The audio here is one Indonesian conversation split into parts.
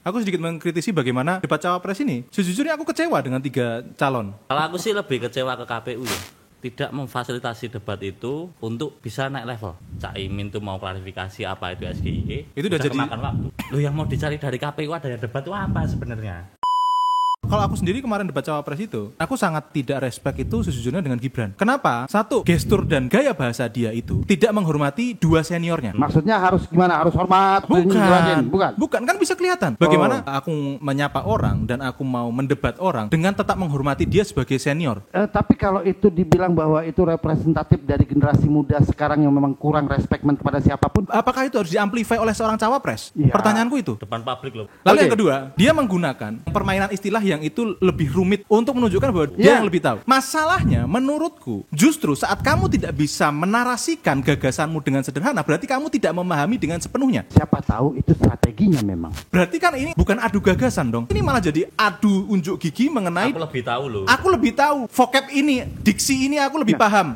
aku sedikit mengkritisi bagaimana debat cawapres ini. Sejujurnya aku kecewa dengan 3 calon. Kalau aku sih lebih kecewa ke KPU ya. Tidak memfasilitasi debat itu untuk bisa naik level. Cak Imin tuh mau klarifikasi apa itu SGIE. Itu udah jadi kemakan waktu. Loh yang mau dicari dari KPU ada debat itu apa sebenarnya? Kalau aku sendiri kemarin debat cawapres itu, aku sangat tidak respect itu sejujurnya dengan Gibran. Kenapa? Satu, gestur dan gaya bahasa dia itu tidak menghormati 2 seniornya. Maksudnya harus gimana? Harus hormat? Bukan, kan bisa kelihatan. Bagaimana aku menyapa orang dan aku mau mendebat orang dengan tetap menghormati dia sebagai senior. Tapi kalau itu dibilang bahwa itu representatif dari generasi muda sekarang yang memang kurang respect kepada siapapun, apakah itu harus diamplify oleh seorang cawapres? Ya. Pertanyaanku itu. Depan publik loh. Lalu yang kedua, dia menggunakan permainan istilah yang itu lebih rumit untuk menunjukkan bahwa dia yang lebih tahu. Masalahnya menurutku, justru saat kamu tidak bisa menarasikan gagasanmu dengan sederhana, berarti kamu tidak memahami dengan sepenuhnya. Siapa tahu itu strateginya memang. Berarti kan ini bukan adu gagasan dong. Ini malah jadi adu unjuk gigi mengenai Aku lebih tahu loh. Aku lebih tahu. Vocab ini, diksi ini aku lebih paham.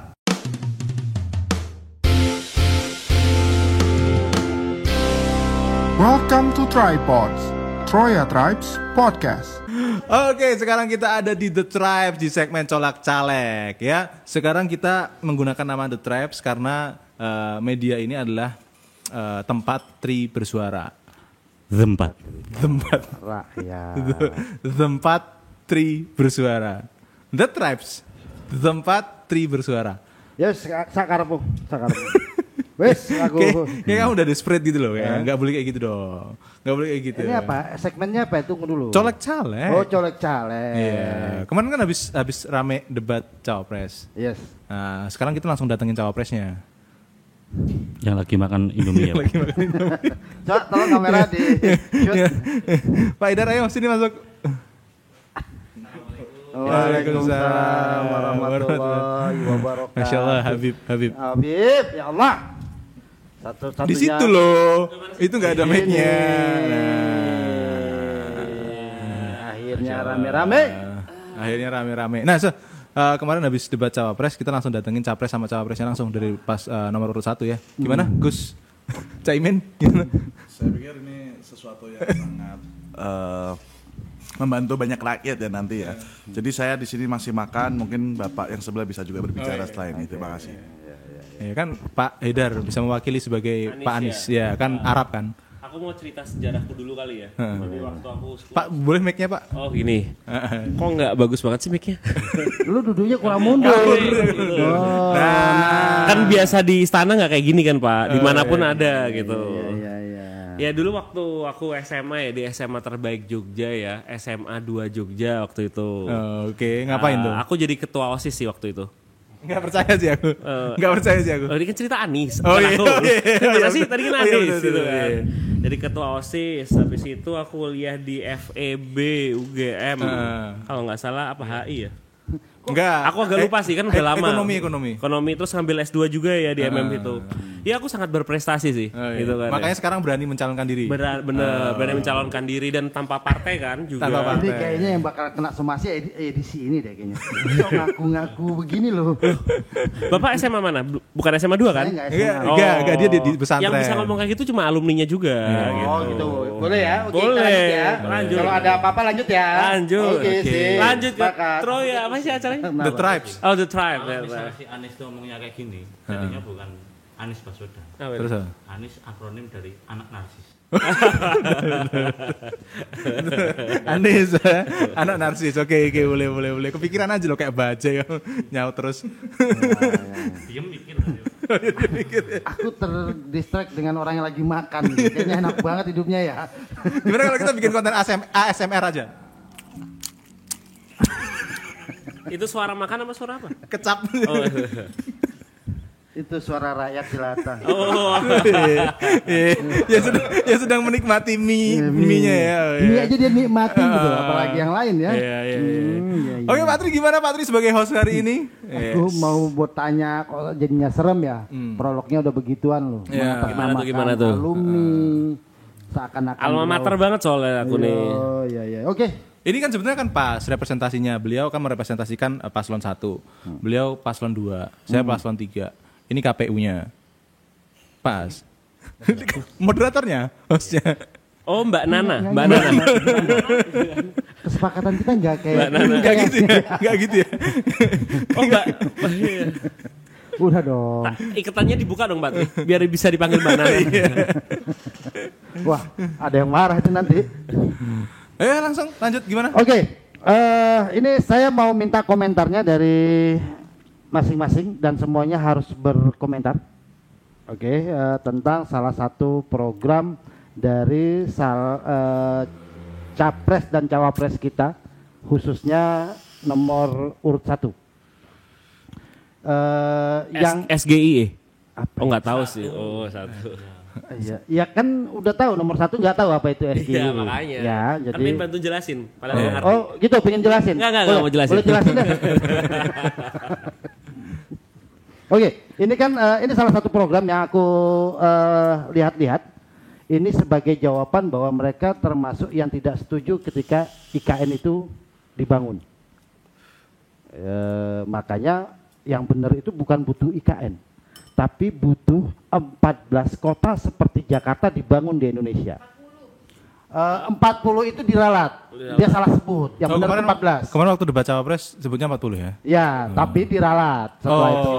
Welcome to Tripods, Troya Tribes Podcast. Oke, sekarang kita ada di The Tribes di segmen Colak Caleg ya. Sekarang kita menggunakan nama The Tribes karena media ini adalah tempat tri bersuara. Tempat Rakyat. Tempat tri bersuara. The Tribes, tempat tri bersuara. Ya sakarepmu. Wes aku. Kayak kamu udah desperate gitu loh ya. Enggak boleh kayak gitu dong. Enggak boleh kayak gitu. Ini apa? Segmennya apa? Tunggu dulu. Colek caleg. Oh, colek caleg. Iya. Kemarin kan habis rame debat cawapres. Yes. Nah, sekarang kita langsung datengin cawapresnya. Yang lagi makan Indomie ya. Lagi makan Indomie. Coba tolong kamera di shoot. Pak Idar, ayo sini masuk. Waalaikumsalam warahmatullahi wabarakatuh. Masya Allah, Habib. Habib, ya Allah. Satu-satunya. Di situ loh. Itu nggak ada mic-nya. Akhirnya rame-rame. Akhirnya rame-rame. Nah, kemarin habis debat cawapres, kita langsung datengin capres sama cawapresnya langsung dari pas nomor urut 1 ya. Gimana, Gus? Caimin? Gimana? Saya pikir ini sesuatu yang sangat membantu banyak rakyat ya nanti ya. Jadi saya di sini masih makan, mungkin Bapak yang sebelah bisa juga berbicara setelah ini. Terima kasih. Ya kan Pak Haidar bisa mewakili sebagai Anies, Pak Anies ya kan Arab kan. Aku mau cerita sejarahku dulu kali ya. Waktu aku sekolah. Pak, boleh mic-nya Pak? Oh gini. Kok nggak bagus banget sih mic-nya? Lu duduknya kurang mundur. Kan biasa di istana nggak kayak gini kan Pak. Dimanapun ada gitu. Iya. Ya dulu waktu aku SMA ya di SMA terbaik Jogja ya, SMA 2 Jogja waktu itu. Oke, ngapain tuh? Aku jadi ketua OSIS sih waktu itu. Nggak percaya sih aku. Oh ini kan cerita Anies. Oh bukan iya. aku. Mana sih tadi kan Anies betul, gitu betul, kan. iya. Jadi ketua OSIS, habis itu aku kuliah di FEB UGM. Kalau nggak salah apa HI ya? Enggak. Aku agak lupa sih kan udah lama. Ekonomi terus ngambil S2 juga ya di MM itu. Ya aku sangat berprestasi sih gitu kan. Makanya sekarang berani mencalonkan diri. Berani mencalonkan diri dan tanpa partai kan juga. Tanpa partai. Ini kayaknya yang bakal kena somasi edisi ini deh kayaknya. Kok ngaku-ngaku begini loh. Bapak SMA mana? Bukan SMA 2 kan? Enggak, dia di pesantren. Yang bisa ngomong kayak gitu cuma alumninya juga Oh gitu. Boleh ya? Oke, Boleh. lanjut ya. Lanjut. Kalau ada apa-apa lanjut ya. Lanjut. Oke, sip. Lanjut ke Sepakat. Troya. Apa sih acaranya? The Tribes. Oh, The Tribe. Kalau misalnya si Anies tuh ngomongnya kayak gini, jadinya bukan Anies Baswedan. Terus apa? Anies akronim dari anak narsis. Anies, anak narsis. Oke, boleh. Kepikiran aja lo kayak baja ya, nyaut terus. Dia mikir. Aku terdistract dengan orang yang lagi makan. Kayaknya enak banget hidupnya ya. Gimana kalau kita bikin konten ASMR aja? Itu suara makan apa suara apa? Kecap. Oh. Itu suara rakyat jelata. Oh. ya sedang menikmati mie-nya ya. Ini aja dia nikmatin gitu, apalagi yang lain ya. Iya. Iya. Oke, Patri gimana Patri sebagai host hari ini? Aku mau buat tanya kok jadinya serem ya. Prolognya udah begituan loh. Iya. Gimana tuh? Alumni seakan-akan Alma mater banget soalnya aku nih. Oh iya. Oke. Ini kan sebenarnya kan pas representasinya. Beliau kan merepresentasikan paslon 1. Beliau paslon 2. Saya paslon 3. Ini KPU-nya. Pas. Moderatornya, hostnya. Oh, Mbak Nana, Enggak, Mbak enggak, Nana. Kesepakatan kita nggak kayak Mbak Nana. Enggak gitu ya. Enggak gitu ya. Oh, Mbak. Oh, iya. Udah dong. Nah, iketannya dibuka dong, Mbak Tri, biar bisa dipanggil Mbak Nana. Wah, ada yang marah itu nanti. Langsung lanjut gimana? Oke, ini saya mau minta komentarnya dari masing-masing dan semuanya harus berkomentar. Oke, tentang salah satu program dari capres dan cawapres kita, khususnya nomor urut 1. Yang SGIE. apa? Oh, nggak tahu sih. Oh, 1. Iya, ya kan udah tahu nomor 1 nggak tahu apa itu SGI. Iya, makanya. Ya, Kan jadi pengen bantu jelasin, padahal nggak ngerti. oh gitu, pengen jelasin? Nggak Boleh? mau jelasin. Boleh jelasin deh. Oke, ini kan ini salah satu program yang aku lihat-lihat. Ini sebagai jawaban bahwa mereka termasuk yang tidak setuju ketika IKN itu dibangun. Makanya yang benar itu bukan butuh IKN, tapi butuh 14 kota seperti Jakarta dibangun di Indonesia. 40 itu diralat, dia salah sebut, yang benar itu 14. Kemarin waktu debat cawapres sebutnya 40 ya. Ya, tapi diralat setelah itu.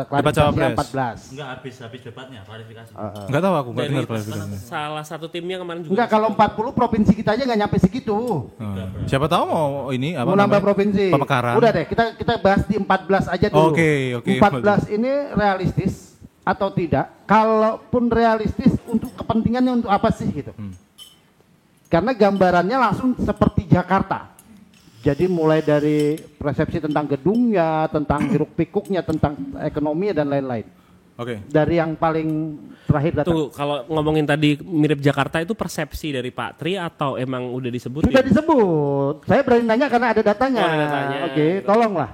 Debat cawapres. 14. Enggak habis debatnya, klarifikasi. Enggak tahu aku, enggak Dari dengar klarifikasinya. salah satu timnya kemarin juga. Enggak, kalau 40 provinsi kita aja nggak nyampe segitu. Siapa tahu mau ini apa Mau nambah namanya? provinsi. Pemekaran. Udah deh, kita bahas di 14 aja dulu. Oke. 14 ini realistis atau tidak? Kalaupun realistis, untuk kepentingannya untuk apa sih gitu? Karena gambarannya langsung seperti Jakarta. Jadi mulai dari persepsi tentang gedungnya, tentang hiruk pikuknya, tentang ekonomi dan lain-lain. Oke. Dari yang paling terakhir datang. Tuh, kalau ngomongin tadi mirip Jakarta itu persepsi dari Pak Tri atau emang udah disebut? Sudah disebut. Saya berani nanya karena ada datanya. Oh, ada datanya. Oke, tolonglah.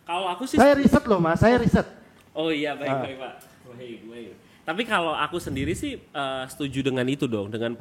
Kalau aku sih Saya riset loh Mas, saya riset. Oh iya, baik Pak. Baik. Tapi kalau aku sendiri sih setuju dengan itu dong, dengan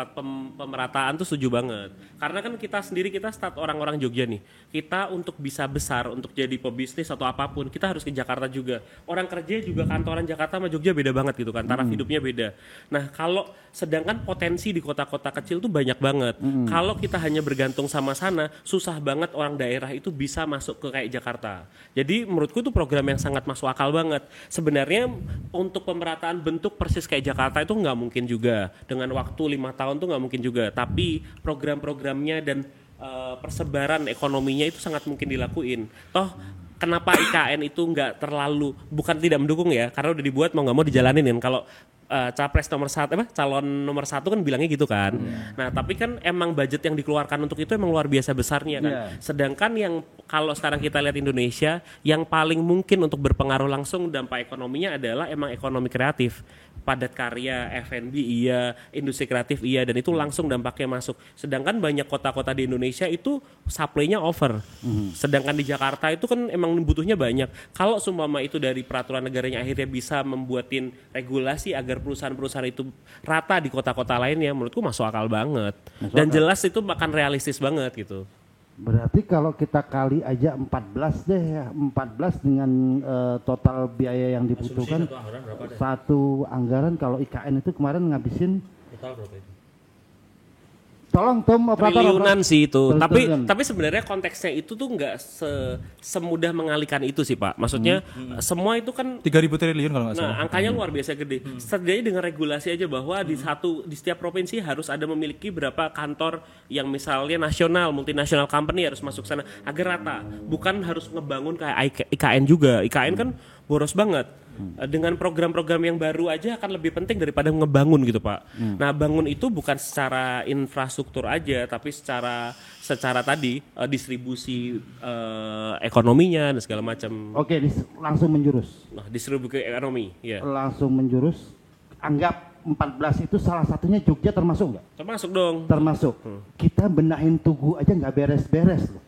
pemerataan tuh setuju banget. Karena kan kita sendiri, kita start orang-orang Jogja nih. Kita untuk bisa besar, untuk jadi pebisnis atau apapun, kita harus ke Jakarta juga. Orang kerja juga kantoran Jakarta sama Jogja beda banget gitu kan, taraf hidupnya beda. Nah kalau sedangkan potensi di kota-kota kecil tuh banyak banget. Kalau kita hanya bergantung sama sana, susah banget orang daerah itu bisa masuk ke kayak Jakarta. Jadi menurutku itu program yang sangat masuk akal banget. Sebenarnya untuk pemerataan bentuk persis kayak Jakarta itu nggak mungkin juga, dengan waktu 5 tahun tuh nggak mungkin juga, tapi program-programnya dan persebaran ekonominya itu sangat mungkin dilakuin. Toh kenapa IKN itu nggak terlalu, bukan tidak mendukung ya, karena udah dibuat mau nggak mau dijalanin kan. Kalau capres nomor 1 calon nomor 1 kan bilangnya gitu kan. Nah tapi kan emang budget yang dikeluarkan untuk itu emang luar biasa besarnya kan. Sedangkan yang kalau sekarang kita lihat Indonesia, yang paling mungkin untuk berpengaruh langsung dampak ekonominya adalah emang ekonomi kreatif. Padat karya, F&B iya, industri kreatif iya, dan itu langsung dampaknya masuk. Sedangkan banyak kota-kota di Indonesia itu supply-nya over. Sedangkan di Jakarta itu kan emang butuhnya banyak. Kalau seumpama itu dari peraturan negaranya akhirnya bisa membuatin regulasi agar perusahaan-perusahaan itu rata di kota-kota lainnya, menurutku masuk akal banget. Dan jelas itu akan realistis banget gitu. Berarti kalau kita kali aja 14 deh ya, 14 dengan total biaya yang dibutuhkan. Satu anggaran kalau IKN itu kemarin ngabisin Total berapa itu? tolong Tom operator. Triliunan sih itu. Triliunan. Tapi sebenarnya konteksnya itu tuh nggak semudah mengalihkan itu sih Pak. Maksudnya semua itu kan 3.000 triliun kalau nggak salah. nah, angkanya luar biasa gede. Setidaknya dengan regulasi aja bahwa di setiap provinsi harus ada memiliki berapa kantor yang misalnya nasional, multinasional company harus masuk sana agar rata. Bukan harus ngebangun kayak IKN juga. IKN kan boros banget. Dengan program-program yang baru aja akan lebih penting daripada ngebangun gitu Pak. Nah bangun itu bukan secara infrastruktur aja, tapi secara tadi distribusi ekonominya dan segala macam. Oke, langsung menjurus. Nah distribusi ekonomi, ya. Langsung menjurus. Anggap 14 itu salah satunya Jogja termasuk nggak? Termasuk dong. Termasuk. Kita benahin Tugu aja nggak beres-beres loh.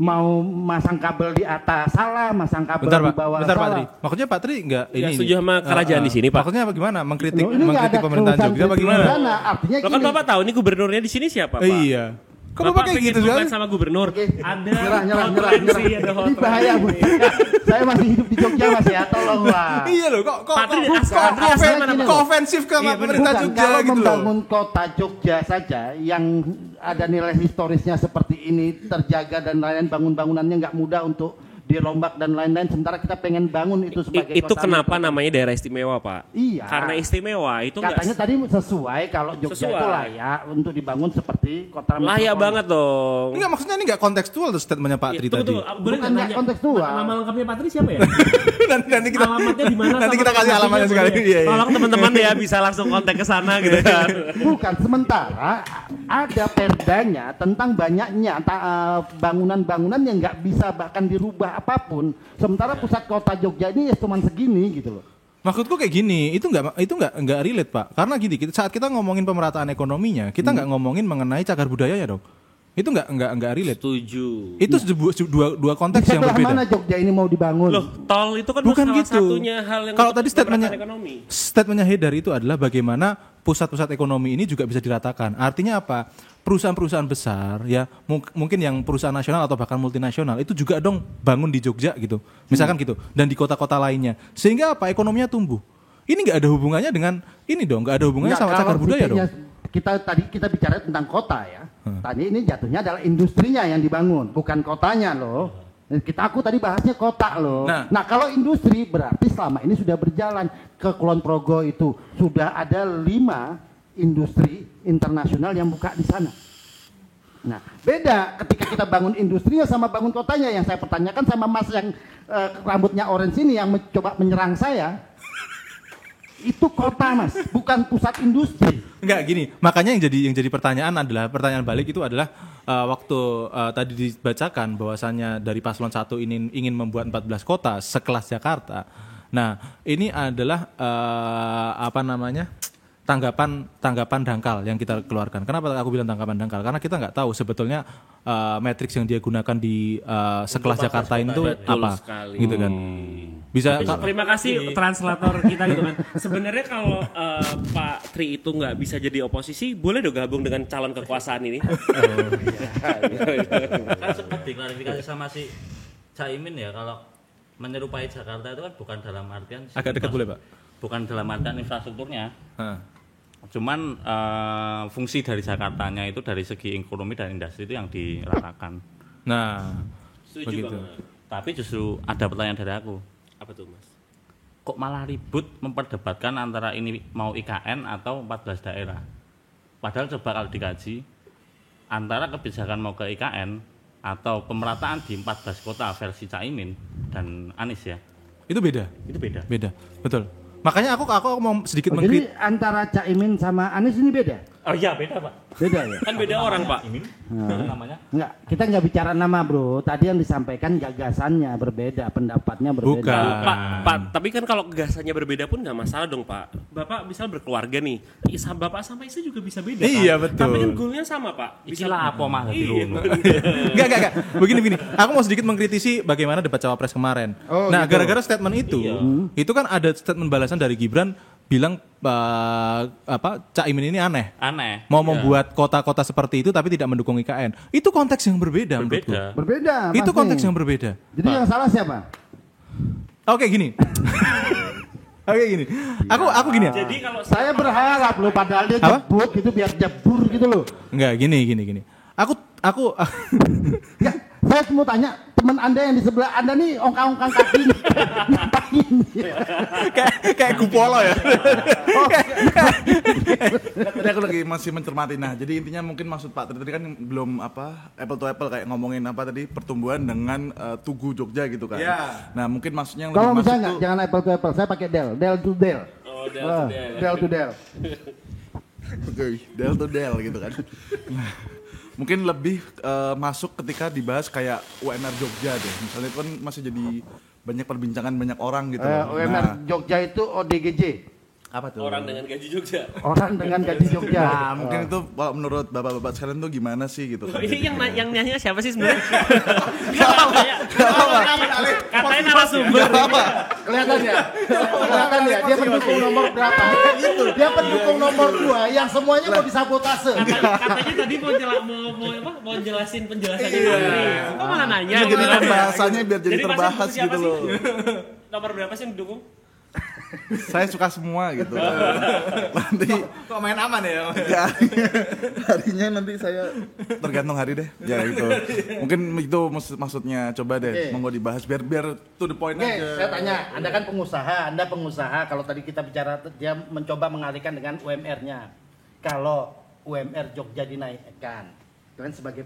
Mau masang kabel di atas salah, masang kabel di bawah Bentar Pak salah. Tri. Maksudnya Pak Tri enggak Nggak setuju sama kerajaan di sini, Pak. Maksudnya apa gimana? Mengkritik Loh, ini nggak ada pemerintahan urusan Jogja apa kritik gimana? pidana, artinya Lo kan gini. Bapak tahu ini gubernurnya di sini siapa Pak? Iya. Kamu Bapak pakai pengen gitu debat kan? sama gubernur. Oke. Ada Nyerah. hotline. Ini bahaya, Bu. Saya masih hidup di Jogja, Mas ya. Tolonglah. Iya loh, kok Patri kok asal- Patri asal mana, Pak? kok ofensif ke Iya, pemerintah Bukan, Jogja kalau gitu loh. membangun kota Jogja saja yang ada nilai historisnya seperti ini terjaga dan lain-lain, bangun-bangunannya nggak mudah untuk dirombak dan lain-lain, sementara kita pengen bangun itu sebagai Itu kota kenapa metro. namanya daerah istimewa, Pak? Iya. Karena istimewa itu Katanya tadi sesuai kalau Jogja Sesuai. itu layak untuk dibangun seperti kota layak metropolis. banget dong. Enggak, maksudnya ini enggak kontekstual tuh statementnya Pak Tri tadi. Boleh Bukan nggak nggak nanya? kontekstual. Nama lengkapnya Patri siapa ya? nanti kita Alamatnya di mana? nanti sama kita kasih lokasinya alamatnya sekali. boleh. Iya, iya. Tolong teman-teman ya bisa langsung kontak ke sana gitu kan. Bukan, sementara ada perdanya tentang banyaknya bangunan-bangunan yang nggak bisa bahkan dirubah apapun. Sementara pusat kota Jogja ini ya cuma segini gitu loh. Maksudku kayak gini, itu nggak relate Pak. Karena gini, saat kita ngomongin pemerataan ekonominya, kita nggak ngomongin mengenai cagar budayanya dong. Itu nggak relate. Setuju. Itu dua konteks Di yang sebelah berbeda. mana Jogja ini mau dibangun? Loh, tol itu kan Bukan salah gitu. satunya hal yang Kalau untuk tadi pemerataan ekonomi. statementnya Haidar itu adalah bagaimana pusat-pusat ekonomi ini juga bisa diratakan. Artinya apa? Perusahaan-perusahaan besar ya mungkin yang perusahaan nasional atau bahkan multinasional itu juga dong bangun di Jogja gitu. Misalkan gitu dan di kota-kota lainnya. Sehingga apa? Ekonominya tumbuh. Ini nggak ada hubungannya dengan ini dong, nggak ada hubungannya Nggak, sama kalau cagar budaya dong. fikirnya kita bicara tentang kota ya. Tadi ini jatuhnya adalah industrinya yang dibangun, bukan kotanya loh. Aku tadi bahasnya kota loh. Nah, kalau industri berarti selama ini sudah berjalan ke Kulon Progo itu sudah ada 5 industri internasional yang buka di sana. Nah, beda ketika kita bangun industrinya sama bangun kotanya. Yang saya pertanyakan sama Mas yang rambutnya orange ini yang mencoba menyerang saya. Itu kota Mas, bukan pusat industri. Enggak gini, makanya yang jadi pertanyaan balik itu adalah waktu tadi dibacakan bahwasannya dari paslon 1 ini ingin membuat 14 kota sekelas Jakarta. Nah, ini adalah tanggapan dangkal yang kita keluarkan. Kenapa aku bilang tanggapan dangkal? Karena kita nggak tahu sebetulnya matriks yang dia gunakan di sekelas Jakarta itu apa, sekali. gitu kan? Bisa. Terima kasih translator kita gitu kan. Sebenarnya kalau Pak Tri itu nggak bisa jadi oposisi, boleh dong gabung dengan calon kekuasaan ini. Kan sempat diklarifikasi sama si Caimin ya, kalau menyerupai Jakarta itu kan bukan dalam artian Agak dekat boleh Pak? bukan dalam artian infrastrukturnya, Hah. cuman fungsi dari Jakartanya itu dari segi ekonomi dan industri itu yang diratakan. Nah, Setuju begitu. banget. Tapi justru ada pertanyaan dari aku, Apa tuh Mas? kok malah ribut memperdebatkan antara ini mau IKN atau 14 daerah? Padahal coba kalau dikaji antara kebijakan mau ke IKN atau pemerataan di 14 kota versi Caimin dan Anies ya, Itu beda. itu beda. Beda. Betul. Makanya aku mau sedikit Jadi mengkritik. antara Caimin sama Anies ini beda? Oh iya beda Pak. Beda ya? Kan beda orang Pak. Ini namanya. Enggak, kita nggak bicara nama bro. Tadi yang disampaikan gagasannya berbeda, pendapatnya berbeda. Bukan. Pak, tapi kan kalau gagasannya berbeda pun nggak masalah dong Pak. Bapak misal berkeluarga nih, Bapak sama istri juga bisa beda. Iya, kan? betul. Tapi kan goalnya sama Pak. Ikilah apa mah di Iya. rumah. Enggak. Begini. Aku mau sedikit mengkritisi bagaimana debat cawapres kemarin. Oh, Nah, gitu. gara-gara statement itu kan ada statement balasan dari Gibran bilang Caimin ini aneh. Aneh. Mau Iya. membuat kota-kota seperti itu tapi tidak mendukung IKN. Itu konteks yang berbeda menurutku. Berbeda. Berbeda. Itu pasti. konteks yang berbeda. Jadi yang salah siapa? Oke, gini. Gini. Aku gini ya. Jadi kalau Saya berharap loh, padahal dia Apa? jebut gitu biar jebur gitu loh. Enggak, gini. Aku Ya, saya mau tanya teman Anda yang di sebelah Anda nih ongkang-ongkang kaki nih. Ngapain? kayak Kupolo ya. Tadi aku lagi masih mencermati. Nah, jadi intinya mungkin maksud Pak Tri tadi kan belum apple to apple kayak ngomongin pertumbuhan dengan Tugu Jogja gitu kan. Iya. Nah, mungkin maksudnya yang Kalau lebih misalnya masuk nggak, tuh jangan apple to apple. Saya pakai Del to Del. Oh, Del to Del. Del to Del. Oke, Del to Del gitu kan. Nah, mungkin lebih masuk ketika dibahas kayak UMR Jogja deh. Misalnya itu kan masih jadi banyak perbincangan banyak orang gitu. loh. UMR Jogja itu ODGJ. Apa tuh? Orang dengan gaji Jogja. Orang dengan gaji Jogja. Nah, mungkin itu kalau menurut bapak-bapak sekalian tuh gimana sih gitu kan? Yang nanya siapa sih sebenarnya? Katanya narasumber. Kelihatan ya? Dia pendukung nomor berapa? Dia pendukung nomor 2 yang semuanya mau disabotase. Katanya tadi mau jelasin penjelasannya Menteri. Kok malah nanya? Jadi kan bahasanya biar jadi Jadi terbahas pasti siapa gitu sih? loh. Nomor berapa sih yang didukung? Saya suka semua gitu. Nanti Kok main aman ya? ya, harinya nanti saya tergantung hari deh. Ya gitu. Mungkin itu maksudnya, coba deh monggo dibahas biar to the point Oke, aja. saya tanya, Anda kan pengusaha, kalau tadi kita bicara dia mencoba mengalihkan dengan UMR-nya. Kalau UMR Jogja dinaikkan, kalian sebagai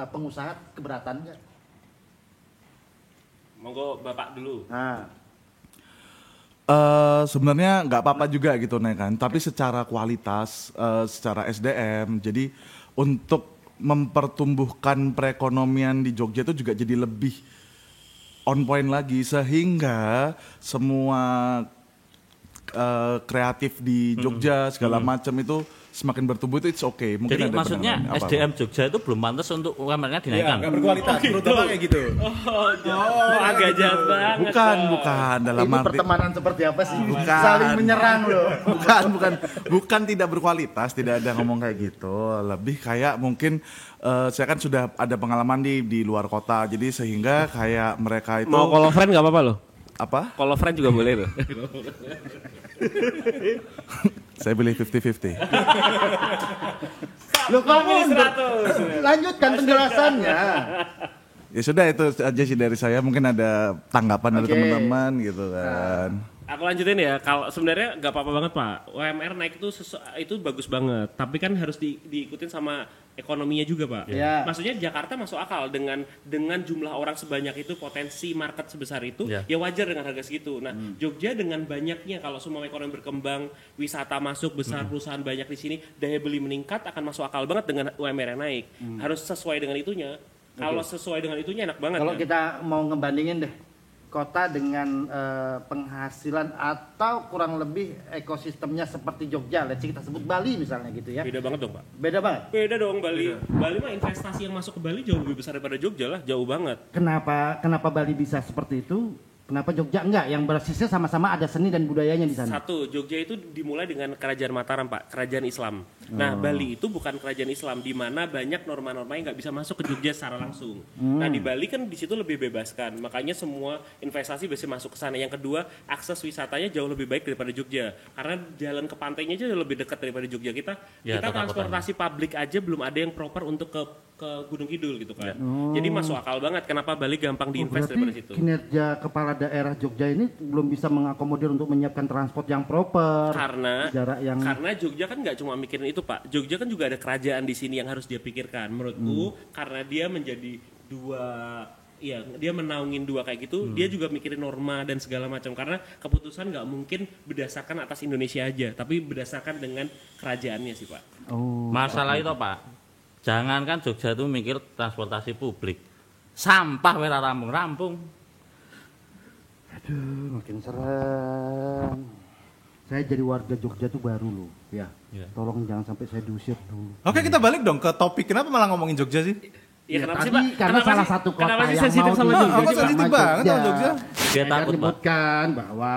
pengusaha keberatan nggak? Monggo Bapak dulu. Nah, Sebenarnya nggak apa-apa juga gitu nih kan, tapi secara kualitas, secara SDM, jadi untuk mempertumbuhkan perekonomian di Jogja itu juga jadi lebih on point lagi, sehingga semua kreatif di Jogja segala macam itu semakin bertumbuh itu it's okay. Mungkin Jadi ada maksudnya penanganan. Apa-apa. SDM Jogja itu belum pantas untuk UMR-nya Iya, dinaikkan. nggak berkualitas. Menurut Bapak kayak gitu. Agak jahat banget. Bukan dalam ini arti pertemanan seperti apa sih? Bukan. Saling menyerang loh. bukan tidak berkualitas, tidak ada ngomong kayak gitu. Lebih kayak mungkin saya kan sudah ada pengalaman di luar kota, jadi sehingga kayak mereka itu Mau call friend nggak apa-apa loh. apa? Call friend juga boleh loh. Saya pilih 50-50. Loh kamu lanjutkan penjelasannya. Ya sudah itu aja sih dari saya. Mungkin ada tanggapan dari Oke. teman-teman gitu kan. Aku lanjutin ya. Kalau sebenarnya nggak apa-apa banget Pak. UMR naik itu bagus banget. Tapi kan harus diikutin sama ekonominya juga Pak. Ya. Maksudnya Jakarta masuk akal dengan jumlah orang sebanyak itu, potensi market sebesar itu, Ya. ya wajar dengan harga segitu. Nah, Jogja dengan banyaknya kalau semua ekonomi berkembang, wisata masuk besar, perusahaan banyak di sini, daya beli meningkat akan masuk akal banget dengan UMR yang naik. Harus sesuai dengan itunya. Kalau sesuai dengan itunya enak banget. Kalau kan? kita mau ngebandingin deh kota dengan penghasilan atau kurang lebih ekosistemnya seperti Jogja, let's say kita sebut Bali misalnya gitu ya. Beda banget dong Pak. Beda banget. Beda dong Bali. Bali mah investasi yang masuk ke Bali jauh lebih besar daripada Jogja lah, jauh banget. Kenapa Bali bisa seperti itu? Kenapa Jogja enggak? Yang bersisnya sama-sama ada seni dan budayanya di sana. Satu, Jogja itu dimulai dengan Kerajaan Mataram Pak, Kerajaan Islam. Nah, Bali itu bukan Kerajaan Islam, di mana banyak norma-norma yang nggak bisa masuk ke Jogja secara langsung. Nah, di Bali kan di situ lebih bebaskan, makanya semua investasi bisa masuk ke sana. Yang kedua, akses wisatanya jauh lebih baik daripada Jogja, karena jalan ke pantainya aja lebih dekat daripada Jogja. Kita transportasi publik aja belum ada yang proper untuk ke Gunung Kidul gitu kan. Jadi masuk akal banget kenapa Bali gampang diinvest daripada Berarti situ. kinerja kepala daerah Jogja ini belum bisa mengakomodir untuk menyiapkan transport yang proper. Karena jarak yang Jogja kan nggak cuma mikirin itu Pak. Jogja kan juga ada kerajaan di sini yang harus dia pikirkan. Menurutku karena dia menjadi dia menaungin dua kayak gitu, dia juga mikirin norma dan segala macam. Karena keputusan nggak mungkin berdasarkan atas Indonesia aja, tapi berdasarkan dengan kerajaannya sih Pak. Masalah itu Pak, jangankan Jogja itu mikir transportasi publik, sampah wis rampung-rampung. Aduh, makin serem. Saya jadi warga Jogja tuh baru loh. Ya. Ya. Tolong jangan sampai saya diusir dulu. Oke, kita balik dong ke topik. Kenapa malah ngomongin Jogja sih? Ya, kenapa sih, tadi Pak? karena Kenapa salah sih- satu kota kenapa sih yang sensitif mau sama di- Jogja? Aku sensitif banget sama Jogja. Dia Saya takut, Pak. menyebutkan bahwa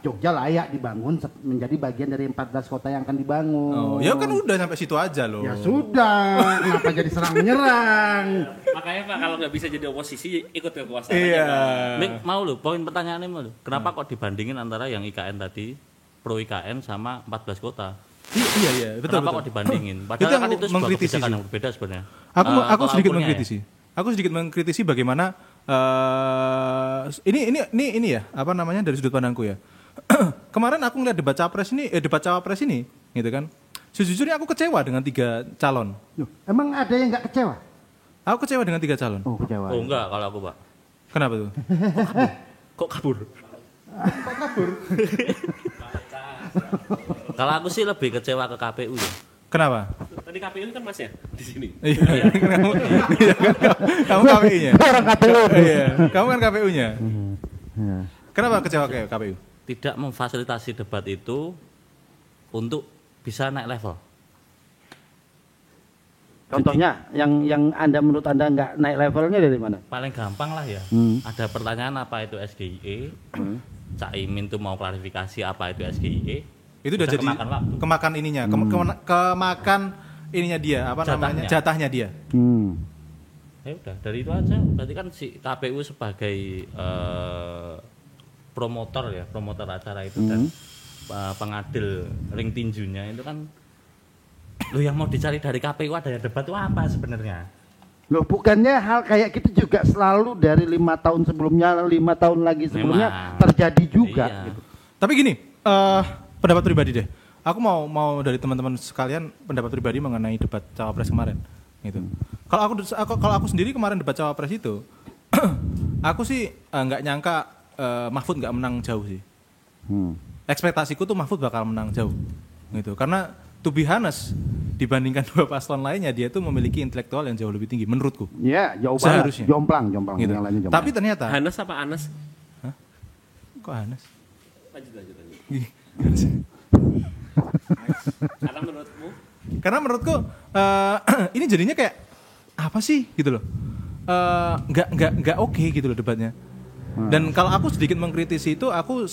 Jogja layak dibangun menjadi bagian dari 14 kota yang akan dibangun. Oh, ya kan udah sampai situ aja loh. Ya sudah, kenapa jadi serang menyerang? Makanya Pak kalau nggak bisa jadi oposisi ikut kekuasaan Iya. aja Pak. Nih, mau lu, poin pertanyaannya mau lu. Kenapa kok dibandingin antara yang IKN tadi, pro IKN sama 14 kota? Iya, betul. Kenapa betul. kok dibandingin? Itu Padahal yang kan itu sebuah mengkritisi kebijakan sih. yang berbeda sebenarnya. Aku Tolak sedikit ukurnya mengkritisi. Aku sedikit mengkritisi bagaimana ini ya, apa namanya dari sudut pandangku ya. Kemarin aku ngeliat debat cawapres ini, gitu kan. Sejujurnya aku kecewa dengan 3 calon. Loh, emang ada yang nggak kecewa? Aku kecewa dengan 3 calon. Oh, kecewa. Ya. Oh enggak kalau aku Pak. Kenapa tuh? Kok kabur? Kalau aku sih lebih kecewa ke KPU ya. Kenapa? Tadi KPU kan Mas ya di sini. Iya, kamu KPU-nya. Orang KPU. Iya, kamu kan KPU-nya. Ya. Kenapa kecewa ke KPU? Tidak memfasilitasi debat itu untuk bisa naik level. Contohnya yang menurut Anda nggak naik levelnya dari mana? Paling gampang lah ya. Ada pertanyaan apa itu SGIE. Cak Imin tuh mau klarifikasi apa itu SGIE. Itu udah Bisa jadi kemakan waktu. kemakan ininya, kemakan ininya dia, apa namanya? Jatahnya dia. Ya udah, dari itu aja. Berarti kan si KPU sebagai promotor acara itu dan pengadil ring tinjunya itu kan lo yang mau dicari dari KPU ada ya debat itu apa sebenarnya? Loh, bukannya hal kayak gitu juga selalu dari 5 tahun sebelumnya, 5 tahun lagi sebelumnya Memang. terjadi juga. Iya. Gitu. Tapi gini, pendapat pribadi deh. Aku mau dari teman-teman sekalian pendapat pribadi mengenai debat cawapres kemarin, gitu. Kalau aku sendiri kemarin debat cawapres itu, aku sih nggak nyangka Mahfud nggak menang jauh sih. Ekspektasiku tuh Mahfud bakal menang jauh, gitu. Karena to be honest, dibandingkan dua paslon lainnya dia tuh memiliki intelektual yang jauh lebih tinggi menurutku. Ya, jauh Seharusnya. banget. Jomplang. Gitu. Yang lainnya jomplang. Tapi ternyata, Hanes apa Anes? kok Anas? Lanjut. Ih, Karena menurutmu? Karena menurutku ini jadinya kayak apa sih gitu loh. Nggak oke gitu loh debatnya. Dan kalau aku sedikit mengkritisi itu, aku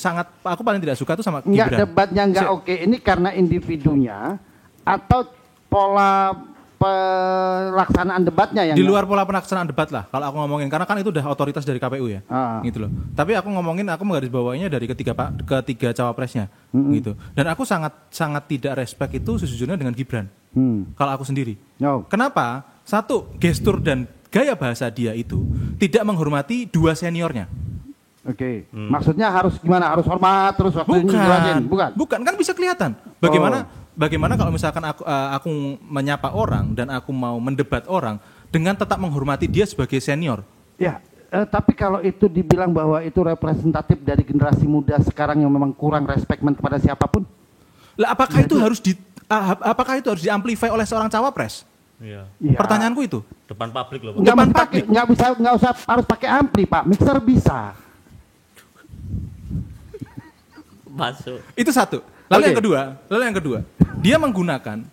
paling tidak suka tuh sama Gibran. Enggak, debatnya enggak oke. Ini karena individunya atau pola pelaksanaan debatnya yang Di luar pola pelaksanaan debat lah kalau aku ngomongin, karena kan itu udah otoritas dari KPU ya. Gitu loh. Tapi aku menggarisbawahinya dari ketiga cawapresnya gitu. Dan aku sangat tidak respect itu sejujurnya dengan Gibran. Kalau aku sendiri. No. Kenapa? Satu, gestur dan gaya bahasa dia itu tidak menghormati dua seniornya. Oke. Maksudnya harus gimana? Harus hormat terus waktu ini jelasin. Bukan, kan bisa kelihatan. Bagaimana kalau misalkan aku menyapa orang dan aku mau mendebat orang dengan tetap menghormati dia sebagai senior. Ya, tapi kalau itu dibilang bahwa itu representatif dari generasi muda sekarang yang memang kurang respect kepada siapapun? Lah apakah itu harus diamplify oleh seorang cawapres? Iya. Ya. Pertanyaanku itu. Depan publik loh, Pak. Nggak usah harus pakai ampli, Pak. Mixer bisa. Masuk. Itu satu. Lalu yang kedua, dia menggunakan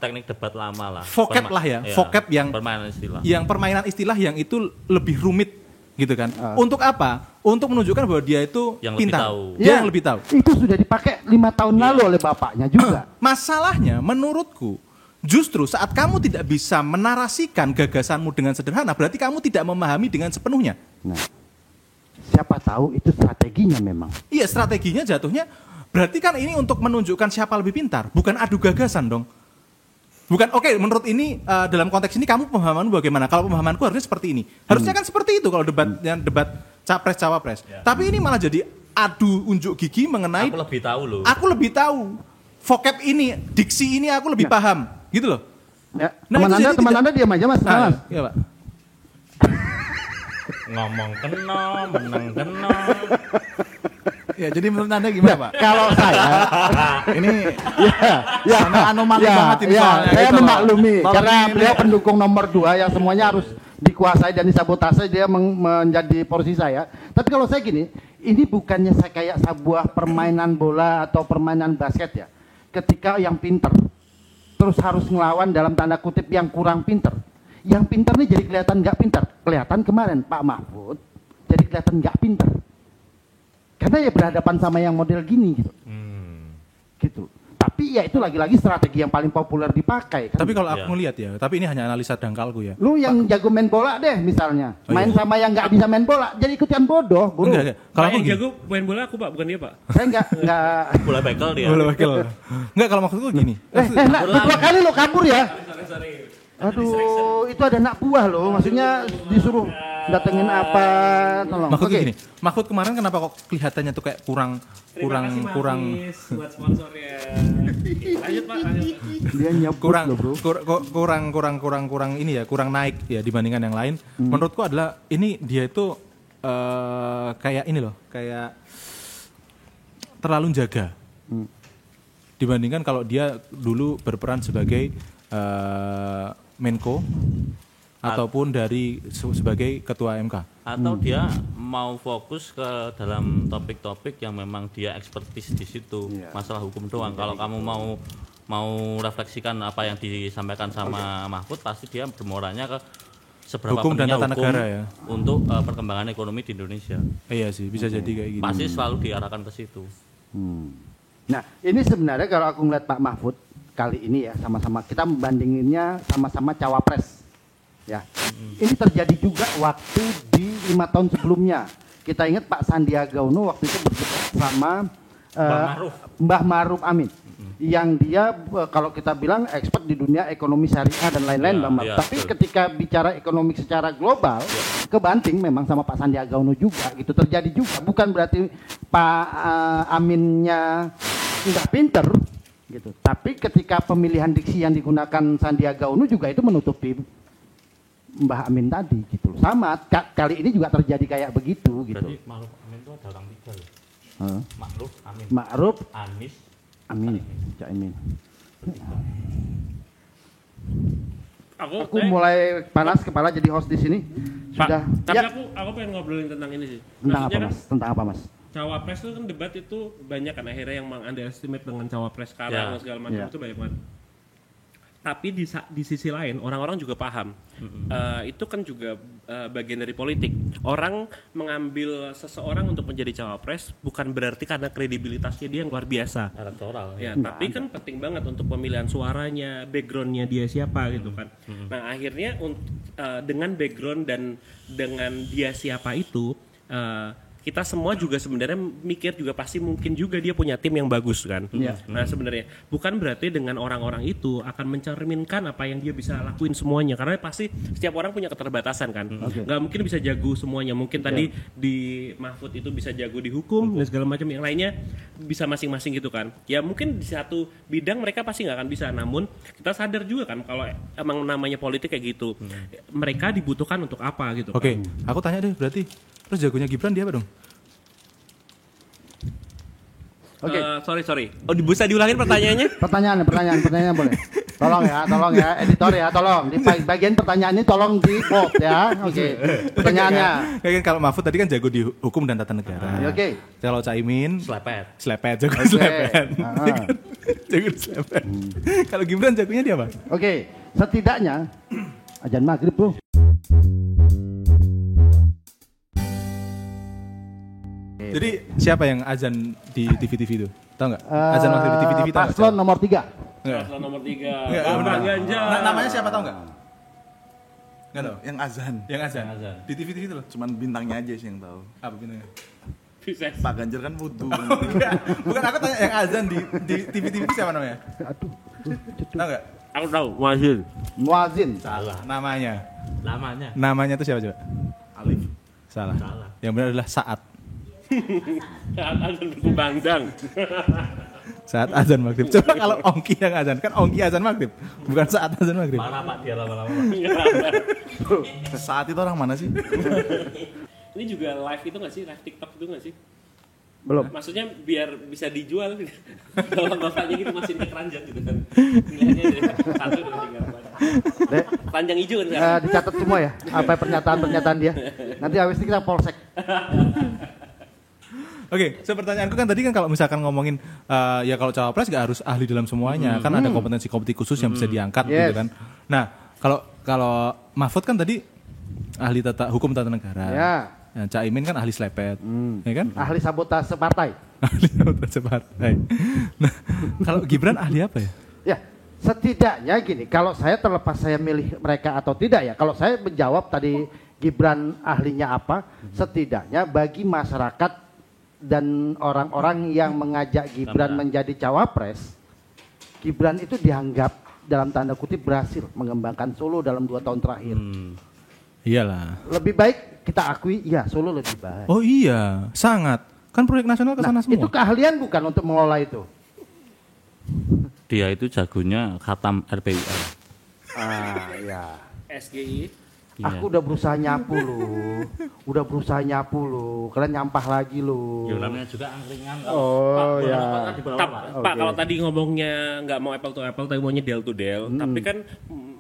Teknik debat lama lah. vocab lah ya, vocab yang permainan istilah. Yang permainan istilah yang itu lebih rumit gitu kan. Untuk apa? Untuk menunjukkan bahwa dia itu Yang lebih pintar. tahu. Dia yang lebih tahu. Itu sudah dipakai 5 tahun lalu oleh bapaknya juga. Masalahnya menurutku justru saat kamu tidak bisa menarasikan gagasanmu dengan sederhana, berarti kamu tidak memahami dengan sepenuhnya. Nah, siapa tahu itu strateginya memang. Iya, strateginya jatuhnya berarti kan ini untuk menunjukkan siapa lebih pintar, bukan adu gagasan dong. Bukan, oke, menurut ini dalam konteks ini kamu pemahamanmu bagaimana? Kalau pemahamanku harusnya seperti ini. Harusnya kan seperti itu kalau debat capres-cawapres. Ya. Tapi ini malah jadi adu unjuk gigi mengenai Aku lebih tahu loh. aku lebih tahu. Vocab ini, diksi ini aku lebih paham, gitu loh. Ya, Nah, itu jadi teman Anda diam aja Mas. Mas. Iya, Pak. Ngomong kena, menang kena. Ya, jadi menurut Anda gimana, Pak? Kalau saya Ini ya, sangat anomali banget ini soalnya. saya Gitu. memaklumi Tolong karena ini- beliau pendukung nomor 2 yang semuanya harus dikuasai dan disabotase, dia menjadi porsi saya. Tapi kalau saya gini, ini bukannya saya kayak sebuah permainan bola atau permainan basket ya. Ketika yang pinter terus harus ngelawan dalam tanda kutip yang kurang pinter. Yang pinter nih jadi kelihatan nggak pinter. Kelihatan kemarin Pak Mahfud jadi kelihatan nggak pinter. Karena ya berhadapan sama yang model gini gitu. Gitu. Tapi ya itu lagi-lagi strategi yang paling populer dipakai kan. Tapi kalau aku Ya. ngelihat ya, tapi ini hanya analisa dangkalku ya. Lu yang jago main bola deh misalnya. Oh, Main iya. sama yang nggak bisa main bola, jadi ikutan bodoh, guru. Enggak. Kalau aku Yang gini, jago main bola aku Pak, bukan dia Pak. Saya nggak. Bola bekel dia. boleh wakil. Enggak, kalau maksudku gini. Nak, dua kali lo kabur ya. Aduh, itu ada anak buah loh. Maksudnya disuruh datengin apa, tolong. Maksudku Oke. gini, Mahfud kemarin kenapa kok kelihatannya tuh kayak kurang buat sponsornya. Lanjut Pak, lanjut. Dia nyebut loh, bro. kurang ini ya, kurang naik ya dibandingkan yang lain. Menurutku adalah ini dia itu kayak ini loh, kayak terlalu jaga. Dibandingkan kalau dia dulu berperan sebagai Menko ataupun dari sebagai ketua MK. Atau dia mau fokus ke dalam topik-topik yang memang dia ekspertis di situ, masalah hukum doang. Kalau kamu mau refleksikan apa yang disampaikan sama Mahfud, pasti dia bermuaranya ke seberapa Hukum dan pentingnya tata hukum negara ya. untuk perkembangan ekonomi di Indonesia. Iya sih, bisa jadi kayak gitu. Pasti selalu diarahkan ke situ. Nah, ini sebenarnya kalau aku ngeliat Pak Mahfud kali ini ya, sama-sama kita membandinginnya sama-sama cawapres. Ya, ini terjadi juga waktu di 5 tahun sebelumnya. Kita ingat Pak Sandiaga Uno waktu itu berdebat sama Mbah Ma'ruf Amin, yang dia kalau kita bilang expert di dunia ekonomi syariah dan lain-lain, Mbah Ma'ruf. Tapi ketika bicara ekonomi secara global, kebanting memang sama Pak Sandiaga Uno juga. Gitu terjadi juga. Bukan berarti Pak Aminnya nggak pinter, gitu. Tapi ketika pemilihan diksi yang digunakan Sandiaga Uno juga itu menutupi Mbah Amin tadi, gitu loh. Sama kali ini juga terjadi kayak begitu, gitu. Berarti Ma'ruf Amin itu ada orang tiga loh. Ma'ruf Amin. Ma'ruf Anies Amin. Cak Imin. Aku Mulai panas kepala jadi host di sini. Sudah. Tapi Ya. aku pengen ngobrolin tentang ini sih. Tentang apa, Maksudnya kan Mas? Tentang apa, Mas? cawapres itu kan debat itu banyak kan akhirnya yang meng-underestimate dengan cawapres sekarang dan segala macam itu banyak banget. Tapi di sisi lain orang-orang juga paham itu kan juga bagian dari politik. Orang mengambil seseorang untuk menjadi cawapres bukan berarti karena kredibilitasnya dia yang luar biasa. elektoral. Ya, tapi kan penting banget untuk pemilihan suaranya, backgroundnya dia siapa gitu kan. Nah akhirnya dengan background dan dengan dia siapa itu kita semua juga sebenarnya mikir juga pasti mungkin juga dia punya tim yang bagus kan. Nah sebenarnya bukan berarti dengan orang-orang itu akan mencerminkan apa yang dia bisa lakuin semuanya, karena pasti setiap orang punya keterbatasan kan. Nggak mungkin bisa jago semuanya. Mungkin tadi di Mahfud itu bisa jago di hukum dan segala macam, yang lainnya bisa masing-masing gitu kan. Ya mungkin di satu bidang mereka pasti nggak akan bisa, namun kita sadar juga kan kalau emang namanya politik kayak gitu. Mereka dibutuhkan untuk apa gitu. Oke, aku tanya deh berarti. Terus jagonya Gibran dia apa dong? Oke. Sorry. Oh, bisa diulangin pertanyaannya? Pertanyaan boleh. Tolong ya, editor ya, tolong. Di bagian pertanyaan ini tolong di vote ya. Oke. Pertanyaannya. Kayak kalau Mahfud tadi kan jago di hukum dan tata negara. Oke. Kalau Caimin Selepet. jago selepet. Jago selepet. Kalau Gibran jagonya dia apa? Oke. Setidaknya azan maghrib, Bro. Jadi siapa yang azan di TV-TV itu? Tahu nggak? Azan maghrib di TV-TV tahu nggak? Paslon nomor 3. Paslon nomor 3. Nggak, Bambang Ganjar. namanya siapa tahu nggak? Nggak tahu. Yang azan. Yang azan. Di TV-TV itu loh. Cuman bintangnya aja sih yang tahu. Apa bintangnya? Bisa. Pak Ganjar kan butuh. Bukan, aku tanya yang azan di TV-TV itu siapa namanya? Aduh. Tahu nggak? Aku tahu, Muazin. Muazin. Salah. Namanya. Namanya Itu siapa coba? Alif. Salah. Yang benar adalah Saat. Azan berkumandang. Saat azan maghrib. Coba kalau Ongki yang azan, kan Ongki azan maghrib, bukan Saat azan maghrib. Marah Pak dia lama-lama. Saat itu orang mana sih? Ini juga live itu nggak sih? Live TikTok itu nggak sih? Belum. Maksudnya biar bisa dijual. Kalau bapaknya gitu masih ke keranjang gitu kan. Nilainya dari 1 dengan 3. Dek, Keranjang hijau kan sekarang. dicatat semua ya, apa pernyataan dia. Nanti habis ini kita polsek. Oke, pertanyaanku kan tadi kan kalau misalkan ngomongin ya kalau cawapres nggak harus ahli dalam semuanya, kan ada kompetensi-kompetensi khusus yang bisa diangkat gitu kan. Nah, kalau Mahfud kan tadi ahli hukum tata negara. Ya. Nah, Caimin kan ahli selepet, ya kan? Ahli sabotase partai. Ahli sabotase partai. Nah, kalau Gibran ahli apa ya? Ya, setidaknya gini, kalau saya terlepas saya milih mereka atau tidak ya, kalau saya menjawab tadi Gibran ahlinya apa, setidaknya bagi masyarakat dan orang-orang yang mengajak Gibran menjadi cawapres, Gibran itu dianggap dalam tanda kutip berhasil mengembangkan Solo dalam 2 tahun terakhir. Iyalah. Lebih baik kita akui, ya Solo lebih baik. Oh iya, sangat. Kan proyek nasional ke sana semua. Itu keahlian bukan untuk mengelola itu. Dia itu jagonya khatam RPUL. Ya. SGI. Aku udah berusaha nyapu loh. Kalian nyampah lagi loh. Ya namanya juga angkringan. Oh ya. Pak, kalau tadi ngomongnya nggak mau apple to apple, tapi maunya Del to Del. Tapi kan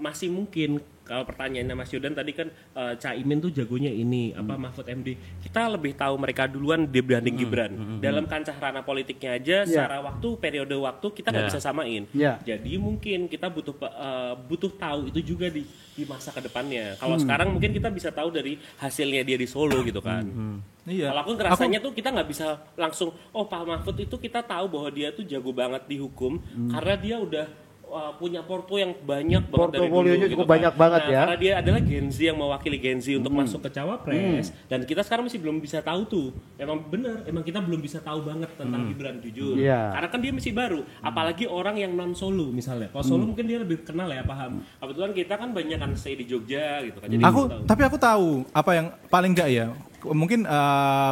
masih mungkin kalau pertanyaannya Mas Yodan tadi kan Caimin tuh jagonya ini Mahfud MD. Kita lebih tahu mereka duluan dibanding Gibran. Dalam kancah ranah politiknya aja secara periode waktu kita nggak bisa samain. Jadi mungkin kita butuh tahu itu juga di masa kedepannya. Kalau sekarang mungkin kita bisa tahu dari hasilnya dia di Solo gitu kan. Iya. Kalau aku ngerasanya tuh kita nggak bisa langsung Pak Mahfud itu kita tahu bahwa dia tuh jago banget di hukum karena dia udah punya porto yang banyak banget dari dulu. Portofolionya cukup banyak banget ya. Karena dia adalah Gen Z yang mewakili Gen Z untuk masuk ke Cawapres dan kita sekarang masih belum bisa tahu tuh. Emang kita belum bisa tahu banget tentang Gibran jujur. Karena kan dia masih baru, apalagi orang yang non Solo misalnya. Kalau Solo mungkin dia lebih kenal ya, paham. Kebetulan kita kan banyak kan stay di Jogja gitu kan. Jadi Tapi aku tahu apa yang paling enggak ya. Mungkin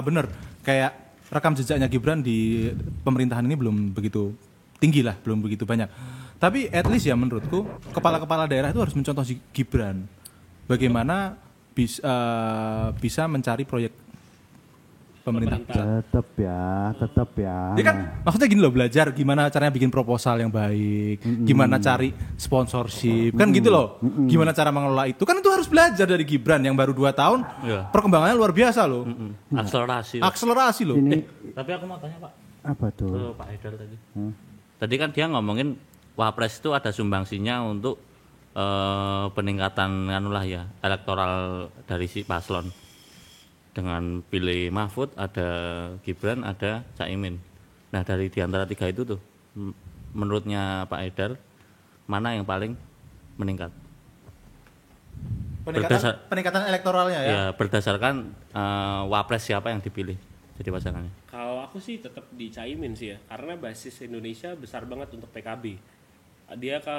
bener kayak rekam jejaknya Gibran di pemerintahan ini belum begitu tinggi lah, belum begitu banyak. Tapi at least ya menurutku kepala-kepala daerah itu harus mencontoh Gibran. Bagaimana bisa mencari proyek pemerintah. Tetap ya. Dia kan maksudnya gini loh, belajar gimana caranya bikin proposal yang baik, gimana cari sponsorship, kan gitu loh. Gimana cara mengelola itu, kan itu harus belajar dari Gibran yang baru 2 tahun, perkembangannya luar biasa loh. Akselerasi loh. Tapi aku mau tanya Pak. Apa tuh? Pak Haidar tadi. Tadi kan dia ngomongin Wapres itu ada sumbangsinya untuk peningkatan elektoral dari si paslon. Dengan pilih Mahfud, ada Gibran, ada Caimin. Nah dari diantara 3 itu tuh, menurutnya Pak Haidar, mana yang paling meningkat? Peningkatan elektoralnya ya? Ya berdasarkan Wapres siapa yang dipilih jadi pasangannya. Kalau aku sih tetap di Caimin sih ya, karena basis Indonesia besar banget untuk PKB. Dia ke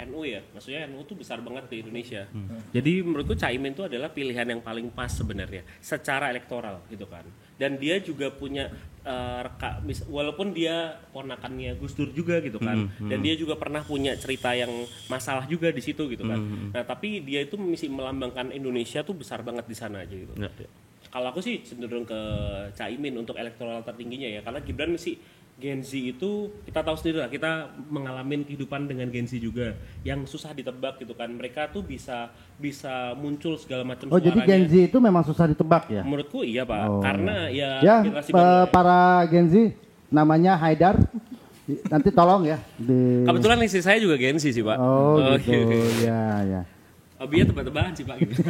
NU ya, maksudnya NU tuh besar banget di Indonesia. Jadi menurutku Caimin itu adalah pilihan yang paling pas sebenarnya secara elektoral gitu kan. Dan dia juga punya walaupun dia ponakannya Gus Dur juga gitu kan. Dan dia juga pernah punya cerita yang masalah juga di situ gitu kan. Nah, tapi dia itu mesti melambangkan Indonesia tuh besar banget di sana aja gitu. Kalau aku sih cenderung ke Caimin untuk elektoral tertingginya ya, karena Gibran mesti Gen Z itu kita tahu sendiri lah, kita mengalami kehidupan dengan Gen Z juga yang susah ditebak gitu kan. Mereka tuh bisa muncul segala macam suaranya. Jadi Gen Z itu memang susah ditebak ya? Menurutku iya Pak, karena ya para Gen Z namanya Haidar, nanti tolong ya. Kebetulan istri saya juga Gen Z sih Pak. Gitu. Ya. Hobinya tebak-tebakan sih Pak gitu.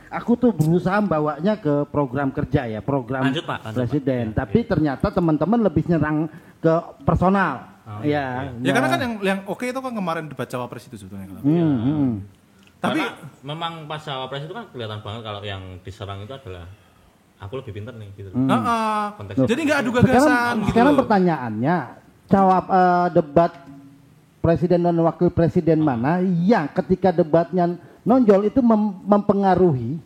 Aku tuh berusaha bawanya ke program kerja ya, program lanjut, Pak. presiden. Tapi ternyata teman-teman lebih nyerang ke personal. Ya karena kan yang oke itu kan kemarin debat Cawapres itu sebetulnya. Tapi memang pas Cawapres itu kan kelihatan banget kalau yang diserang itu adalah aku lebih pintar nih gitu. Jadi nggak adu gagasan. Sekarang pertanyaannya, debat presiden dan wakil presiden mana yang ketika debatnya nonjol itu mempengaruhi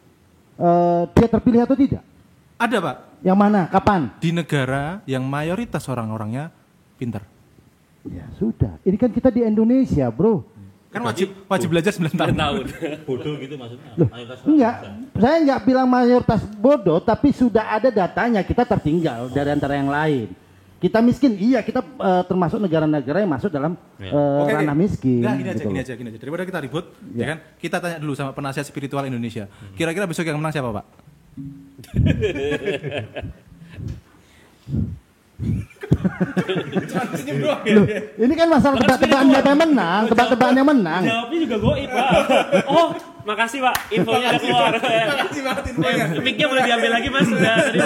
dia terpilih atau tidak? Ada Pak. Yang mana? Kapan? Di negara yang mayoritas orang-orangnya pintar. Ya sudah. Ini kan kita di Indonesia, bro. Kan wajib belajar 9 tahun. Bodoh gitu maksudnya. Enggak. Saya enggak bilang mayoritas bodoh, tapi sudah ada datanya kita tertinggal dari antara yang lain. Kita miskin, iya kita termasuk negara-negara yang masuk dalam ranah miskin. Nah, gini aja. Daripada kita ribut, ya kan? Kita tanya dulu sama penasihat spiritual Indonesia. Kira-kira besok yang menang siapa, Pak? Loh, ini kan masalah tebak-tebakan siapa yang menang, tebak-tebakan yang menang. Jawabnya juga goib, Pak. Oh, makasih Pak, infonya udah keluar. Makasih banget infonya. Mic-nya boleh diambil lagi Mas, sudah tadi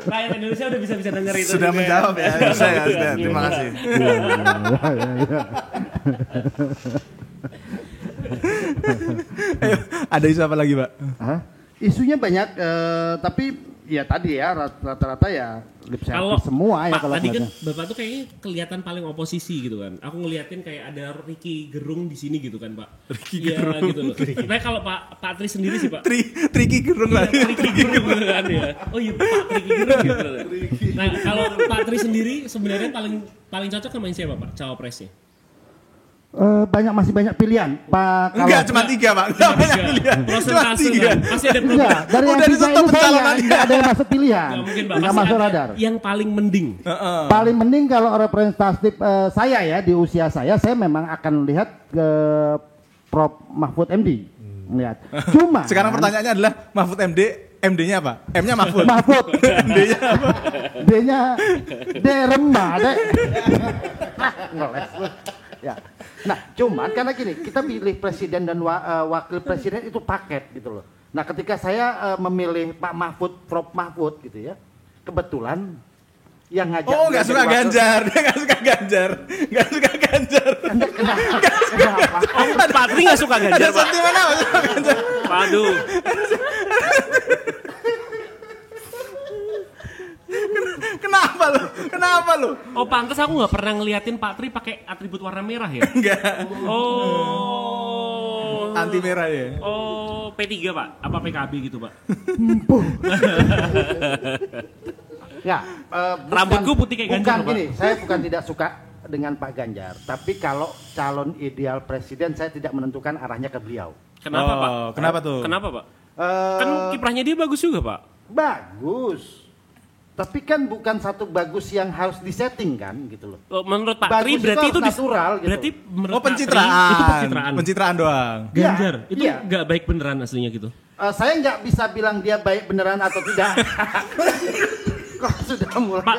rakyat Indonesia udah bisa denger itu. Sudah menjawab ya, bisa ya, sudah. Terima kasih. Ayo, ada isu apa lagi, Pak? Isunya banyak, tapi ya tadi ya rata-rata ya lip service semua ya Pak, kalau tadi kan Bapak tuh kayaknya kelihatan paling oposisi gitu kan. Aku ngeliatin kayak ada Ricky Gerung di sini gitu kan, Pak. Ricky Gerung. Gitu loh. Nah, kalau Pak Tri sendiri sih, Pak. Ricky Gerung lah. Ricky Gerung gitu kan ya. Oh iya, Pak Ricky Gerung gitu loh. Nah, kalau Pak Tri sendiri sebenarnya paling cocok sama siapa, Pak? Cawapresnya. Masih banyak pilihan, Pak. Enggak, cuma 3, Pak. Enggak banyak pilihan. Cuma Prosentase 3. kan? Pasti ada Enggak, dari yang Udah 3 ditutup ini saya pencalonannya. enggak ada yang masuk pilihan. Nggak mungkin, Pak. Enggak Pasti masuk ada radar. yang paling mending. Paling mending kalau representatif saya ya di usia saya memang akan lihat ke Prof Mahfud MD. Lihat. Cuma Sekarang pertanyaannya adalah Mahfud MD, MD-nya apa? M-nya Mahfud. Mahfud. D-nya apa? D-nya remah, deh. Ngeles lu. Ya. Nah, cuman karena gini, kita pilih presiden dan wakil presiden itu paket gitu loh. Nah, ketika saya memilih Pak Mahfud, Prof Mahfud gitu ya, kebetulan yang ngajak. Oh, nggak dia suka jadi wakil- Ganjar. Dia nggak suka Ganjar. Nggak suka Ganjar. Kenapa? Oh, Pak Tri nggak suka Ganjar, Ada Pak. sentimen apa sama Ganjar? Waduh. Kenapa lu? Kenapa lu? Oh, pantas aku nggak pernah ngeliatin Pak Tri pakai atribut warna merah ya? Enggak. Oh. Anti merah ya. Oh, P3 Pak? Apa PKB gitu Pak? Ya, Rambutku putih kayak Ganjar, bukan Pak. gini, saya bukan tidak suka dengan Pak Ganjar, tapi kalau calon ideal presiden saya tidak menentukan arahnya ke beliau. Kenapa Oh, Pak? kenapa tuh? Kenapa Pak? Eh, Kan kiprahnya dia bagus juga Pak. bagus. Tapi kan bukan satu bagus yang harus disetting kan gitu loh. Oh, menurut Pak Bagus Tri itu berarti harus itu natural gitu. Berarti menurut Oh, Pak Tri pencitraan. itu pencitraan. Pencitraan doang. Ganjar Iya, itu iya. nggak baik beneran aslinya gitu. Saya nggak bisa bilang dia baik beneran atau tidak. Kok sudah mulai? Pak,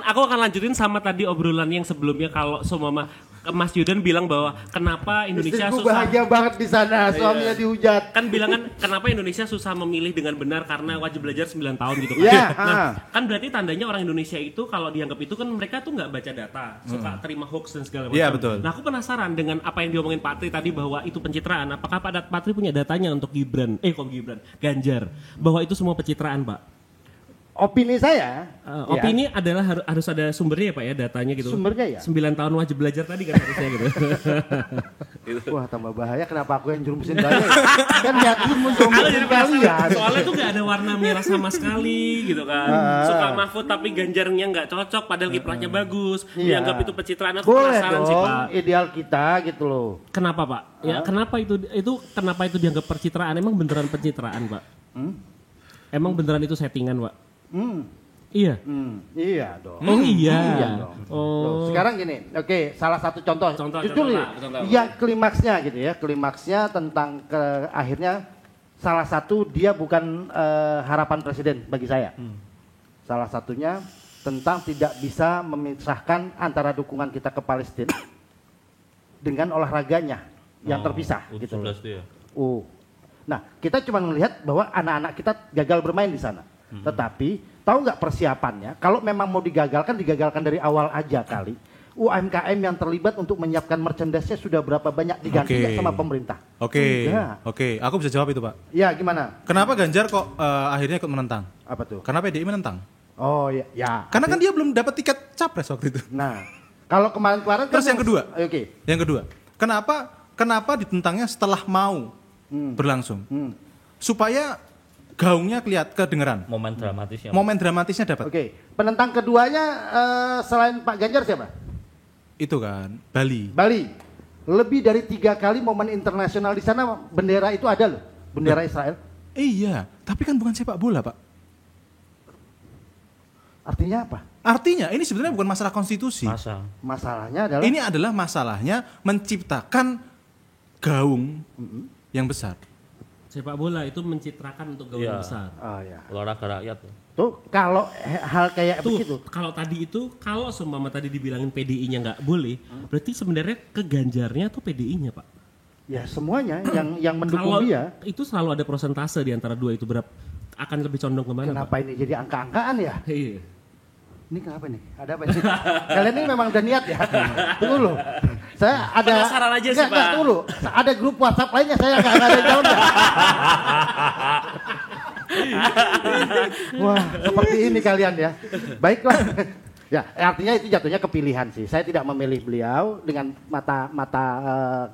aku akan lanjutin sama tadi obrolan yang sebelumnya kalau semua Mas Yudan bilang bahwa kenapa Indonesia Istriku susah. bahagia banget di sana, suaminya dihujat. Kan bilang kan kenapa Indonesia susah memilih dengan benar karena wajib belajar 9 tahun gitu kan. Iya, Nah, kan berarti tandanya orang Indonesia itu kalau dianggap itu kan mereka tuh nggak baca data, suka terima hoax dan segala macam. Iya, betul. Nah, aku penasaran dengan apa yang diomongin Pak Tri tadi bahwa itu pencitraan. Apakah Pak Tri punya datanya untuk Ganjar bahwa itu semua pencitraan, Pak? Opini saya, Opini adalah harus ada sumbernya ya Pak ya, datanya gitu. Sumbernya ya? 9 tahun wajib belajar tadi kan harusnya gitu. wah tambah bahaya. Kenapa aku yang jerumusin bahaya? Kan yakin muncul Kalau jadi penasaran, kalian. soalnya tuh gak ada warna merah sama sekali gitu kan. Suka Mahfud tapi Ganjarnya nggak cocok padahal kiprahnya bagus. Iya. Dianggap itu pencitraan. Aku Boleh penasaran sih dong, Pak. ideal kita gitu loh. Kenapa Pak? Ya kenapa itu dianggap pencitraan? Emang beneran pencitraan Pak? Emang beneran itu settingan Pak? Iya. Iya dong. Oh iya. Iya dong. Oh. Loh, sekarang gini, oke, salah satu contoh. Contoh, Jujur contoh, nih, Pak, contoh. yang klimaksnya gitu ya, klimaksnya tentang akhirnya salah satu dia bukan harapan presiden bagi saya. Salah satunya tentang tidak bisa memisahkan antara dukungan kita ke Palestina dengan olahraganya yang terpisah gitu loh. itu ya. Nah, kita cuma melihat bahwa anak-anak kita gagal bermain di sana. Tetapi tahu nggak persiapannya? Kalau memang mau digagalkan dari awal aja kali. UMKM yang terlibat untuk menyiapkan merchandise-nya sudah berapa banyak diganti Oke. nggak sama pemerintah? Oke. Enggak. Oke, aku bisa jawab itu, Pak. Ya gimana? Kenapa Ganjar kok akhirnya ikut menentang? Apa tuh? Karena PDI menentang. Oh ya, ya. Karena kan dia belum dapat tiket capres waktu itu. Nah, kalau kemarin-kemarin Terus yang kedua? Oke. Yang kedua, kenapa ditentangnya setelah mau berlangsung? Supaya gaungnya kedengeran. Momen dramatisnya. Momen dramatisnya dapat. Oke. Penentang keduanya selain Pak Ganjar siapa? Itu kan Bali. Bali. Lebih dari 3 kali momen internasional di sana bendera itu ada loh, bendera Israel. Iya, tapi kan bukan sepak bola, Pak. Artinya apa? Artinya ini sebenarnya bukan masalah konstitusi. Masalahnya adalah Ini adalah masalahnya menciptakan gaung yang besar. Sepak bola itu mencitrakan untuk gaung Iya. besar. Oh ya. Olahraga rakyat tuh. Tuh kalau hal kayak Tuh, begitu. kalau tadi itu, kalau seumpama tadi dibilangin PDI-nya nggak boleh, berarti sebenarnya ke Ganjarnya tuh PDI-nya Pak. Ya semuanya yang mendukung Kalau dia. itu selalu ada persentase di antara dua itu berapa akan lebih condong kemana Kenapa Pak? ini jadi angka-angkaan ya? Iya. Ini kenapa nih? Ada apa sih? Kalian ini memang udah niat ya? Tunggu dulu. Saya ada Penasaran aja sih, Pak. Tunggu dulu. Ada grup WhatsApp lainnya saya nggak ada jawabnya. Wah, seperti ini kalian ya. Baiklah. Ya, artinya itu jatuhnya kepilihan sih. Saya tidak memilih beliau dengan mata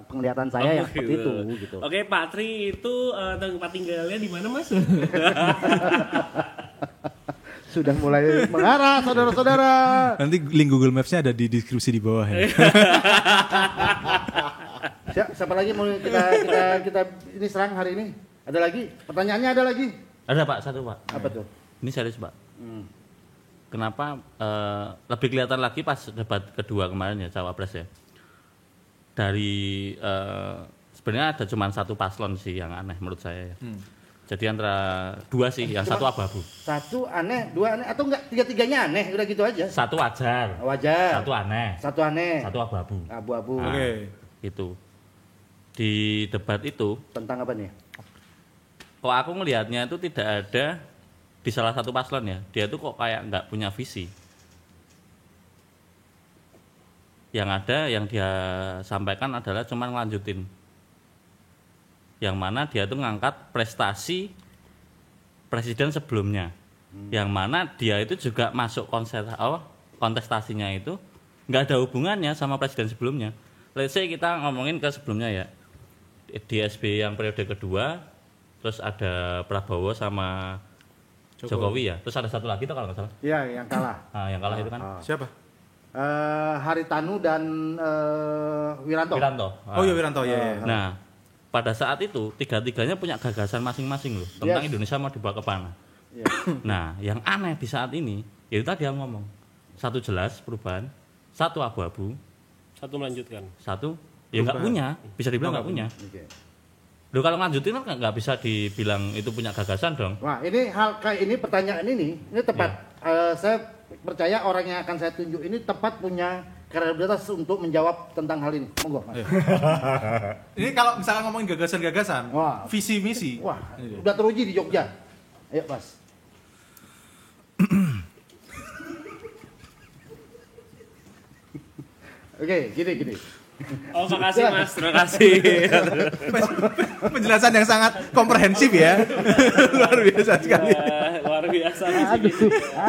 penglihatan saya yang seperti itu gitu. Oke, Pak Tri itu tempat tinggalnya di mana Mas? Sudah mulai mengarah saudara-saudara. Nanti link Google Maps-nya ada di deskripsi di bawah ya. siapa lagi mau kita ini serang hari ini? Ada lagi? Pertanyaannya ada lagi? Ada Pak, satu Pak. Apa tuh? Ini serius Pak. Kenapa lebih kelihatan lagi pas debat kedua kemarin ya, cawapres ya. Dari sebenarnya ada cuma satu paslon sih yang aneh menurut saya ya. Jadi antara dua sih, yang satu abu-abu. Satu aneh, dua aneh, atau enggak tiga-tiganya aneh, udah gitu aja. Satu wajar. Wajar. Satu aneh. Satu aneh. Satu abu-abu. Abu-abu. Nah, itu. Di debat itu, Tentang apa nih? kok aku ngelihatnya itu tidak ada di salah satu paslon ya. Dia tuh kok kayak nggak punya visi. Yang ada, yang dia sampaikan adalah cuma ngelanjutin. Yang mana dia tuh ngangkat prestasi presiden sebelumnya. Yang mana dia itu juga masuk kontestasinya itu nggak ada hubungannya sama presiden sebelumnya. Let's say kita ngomongin ke sebelumnya ya. Di SBY yang periode kedua, terus ada Prabowo sama Jokowi ya. Terus ada satu lagi tuh kalau nggak salah. Iya, yang kalah. Nah, yang kalah itu kan Siapa? Haritanu dan Wiranto. Wiranto. Oh iya Wiranto ya. Nah, pada saat itu tiga-tiganya punya gagasan masing-masing loh tentang Yes. Indonesia mau dibawa ke mana. Iya. Nah, yang aneh di saat ini, itu tadi yang ngomong. Satu jelas perubahan, satu abu-abu, Satu melanjutkan. satu ya nggak punya, bisa dibilang nggak punya. Oke. Loh kalau lanjutin kan nggak bisa dibilang itu punya gagasan dong. Wah, ini hal kayak ini pertanyaan ini tepat. Saya percaya orang yang akan saya tunjuk ini tepat punya kredibilitas untuk menjawab tentang hal ini. Monggo, Mas. Ini kalau misalkan ngomongin gagasan-gagasan, Wah. visi misi. Wah, udah teruji di Jogja. Ayo, Mas. Oke, gini. Oh, makasih Mas, terima kasih. Penjelasan yang sangat komprehensif ya. Luar biasa sekali. Luar biasa.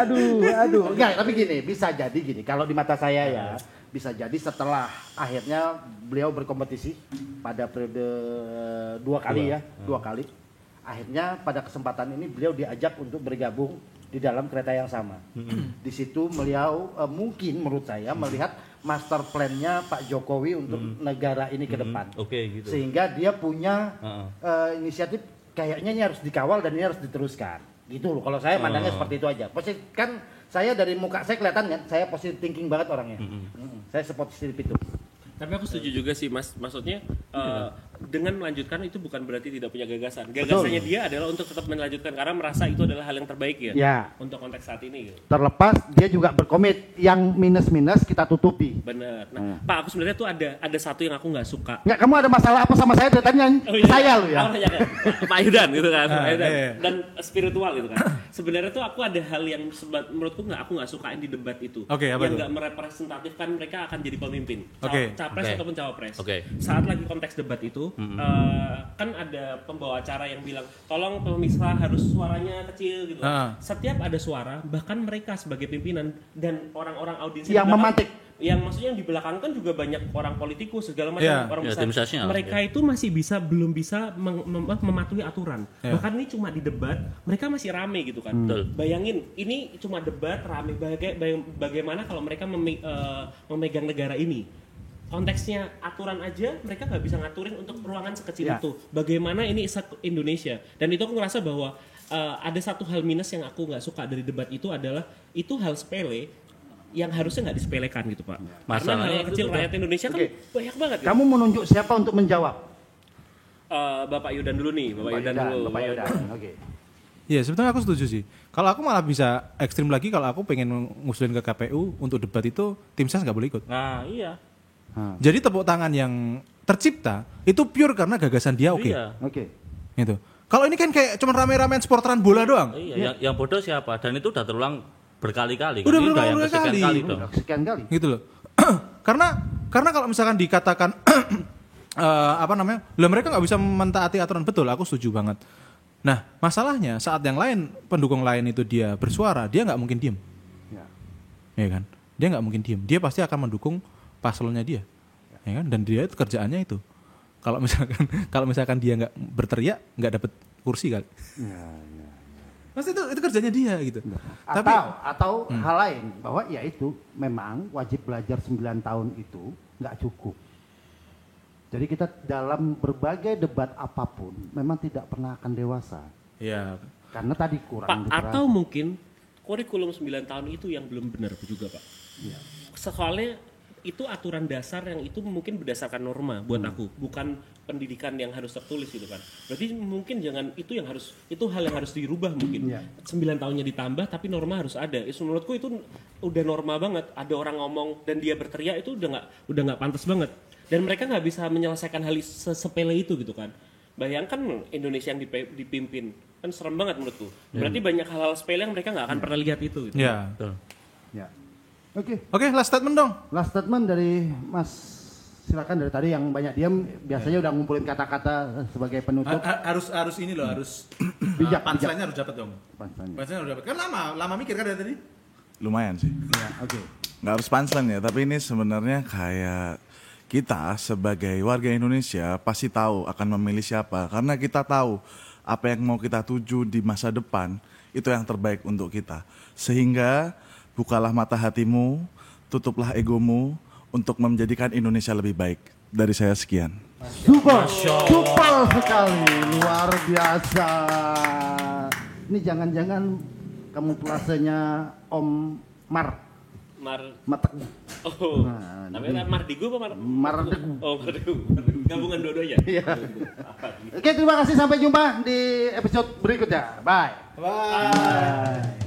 Aduh. Enggak, tapi gini, bisa jadi gini. Kalau di mata saya ya, bisa jadi setelah akhirnya beliau berkompetisi pada periode dua kali. Akhirnya pada kesempatan ini beliau diajak untuk bergabung di dalam kereta yang sama. Di situ beliau mungkin menurut saya melihat master plan-nya Pak Jokowi untuk negara ini ke depan. Oke, gitu. Sehingga dia punya inisiatif kayaknya ini harus dikawal dan ini harus diteruskan. Gitu loh. Kalau saya mandangnya seperti itu aja. Kan saya dari muka saya kelihatan kan, saya positive thinking banget orangnya. Saya seperti itu. Tapi aku setuju juga sih Mas, maksudnya dengan melanjutkan itu bukan berarti tidak punya gagasan. Gagasannya dia adalah untuk tetap melanjutkan karena merasa itu adalah hal yang terbaik Ya. untuk konteks saat ini gitu. Terlepas dia juga berkomit yang minus-minus kita tutupi. Bener. Nah, Pak, aku sebenarnya tuh ada satu yang aku nggak suka. Enggak, kamu ada masalah apa sama saya dari tadi saya lo ya. Aku nanya ke Pak Yudan gitu kan, Pak Yudan. iya. Dan spiritual gitu kan. Sebenarnya tuh aku ada hal yang menurutku aku nggak sukain di debat itu. Oke, apa yang itu? nggak merepresentatifkan mereka akan jadi pemimpin. Oke. Capres Oke. ataupun cawapres. Oke. Saat lagi konteks debat itu, kan ada pembawa acara yang bilang, tolong pemirsa harus suaranya kecil gitu. Setiap ada suara, bahkan mereka sebagai pimpinan dan orang-orang audiens Yang memantik. yang maksudnya yang di belakang kan juga banyak orang politikus segala macam Iya. orang Ya, besar. tim suksesnya, Mereka itu masih belum bisa mematuhi aturan. Iya. Bahkan ini cuma di debat, mereka masih rame gitu kan. Betul. Bayangin, ini cuma debat rame. Bagaimana kalau mereka memegang negara ini? Konteksnya aturan aja mereka nggak bisa ngaturin untuk ruangan sekecil Ya. itu. Bagaimana ini Indonesia? Dan itu aku ngerasa bahwa ada satu hal minus yang aku nggak suka dari debat itu adalah itu hal sepele yang harusnya nggak disepelekan gitu Pak. Karena Masalahnya hal itu kecil udah- rakyat Indonesia kan Oke. banyak banget. Gitu. Kamu menunjuk siapa untuk menjawab? Bapak Yudan dulu nih, Bapak Yudan dulu. Bapak Yudan. Oke. Iya sebetulnya aku setuju sih. Kalau aku malah bisa ekstrim lagi kalau aku pengen ngusulin ke KPU untuk debat itu tim ses nggak boleh ikut. Nah, iya. Jadi tepuk tangan yang tercipta itu pure karena gagasan dia oke. Iya. Oke. Gitu. Kalau ini kan kayak cuma rame-ramean sporteran bola doang. Iya, yang bodoh siapa? Dan itu udah terulang berkali-kali. Udah Ini berulang yang kali. kesekian kali dong. Sekian kali. Gitu loh. karena kalau misalkan dikatakan apa namanya, lah mereka nggak bisa mentaati aturan, betul, aku setuju banget. Nah masalahnya saat yang lain pendukung lain itu dia bersuara, dia nggak mungkin diem, Ya. ya kan? Dia nggak mungkin diem, dia pasti akan mendukung paslonnya dia, ya kan? Dan dia itu kerjaannya itu. Kalau misalkan dia nggak berteriak, nggak dapet kursi kali. Pasti itu kerjanya dia gitu. Atau hal lain bahwa ya itu memang wajib belajar 9 tahun itu nggak cukup. Jadi kita dalam berbagai debat apapun memang tidak pernah akan dewasa. Iya. Karena tadi kurang Pak, atau mungkin kurikulum 9 tahun itu yang belum benar juga, Pak. Iya. Soalnya itu aturan dasar yang itu mungkin berdasarkan norma buat aku, bukan pendidikan yang harus tertulis gitu kan. Berarti mungkin itu hal yang harus dirubah mungkin. Iya. 9 tahunnya ditambah tapi norma harus ada. Menurutku itu udah norma banget. Ada orang ngomong dan dia berteriak itu udah nggak pantas banget. Dan mereka nggak bisa menyelesaikan hal sepele itu gitu kan. Bayangkan Indonesia yang dipimpin, kan serem banget menurutku. Berarti banyak hal-hal sepele yang mereka nggak akan pernah lihat itu. Gitu. Iya. Betul. Ya. Oke. Oke, last statement dong. Last statement dari Mas, silakan dari tadi yang banyak diam biasanya udah ngumpulin kata-kata sebagai penutup. Harus ini loh, harus Bijak, punchline-nya harus dapat dong. Punchline. Punchline harus dapat. Kan lama mikir kan dari tadi. Lumayan sih. Ya, oke. Nggak harus punchline ya, tapi ini sebenarnya kayak kita sebagai warga Indonesia pasti tahu akan memilih siapa. Karena kita tahu apa yang mau kita tuju di masa depan, itu yang terbaik untuk kita. Sehingga bukalah mata hatimu, tutuplah egomu untuk menjadikan Indonesia lebih baik. Dari saya sekian. Super sekali, luar biasa. Ini jangan-jangan kamuflasenya Om Matek. Oh, namanya Mardigu apa Mardegu. Oh, Mardigu. Gabungan dua-duanya. Iya. Oke, terima kasih, sampai jumpa di episode berikutnya. Bye. Bye.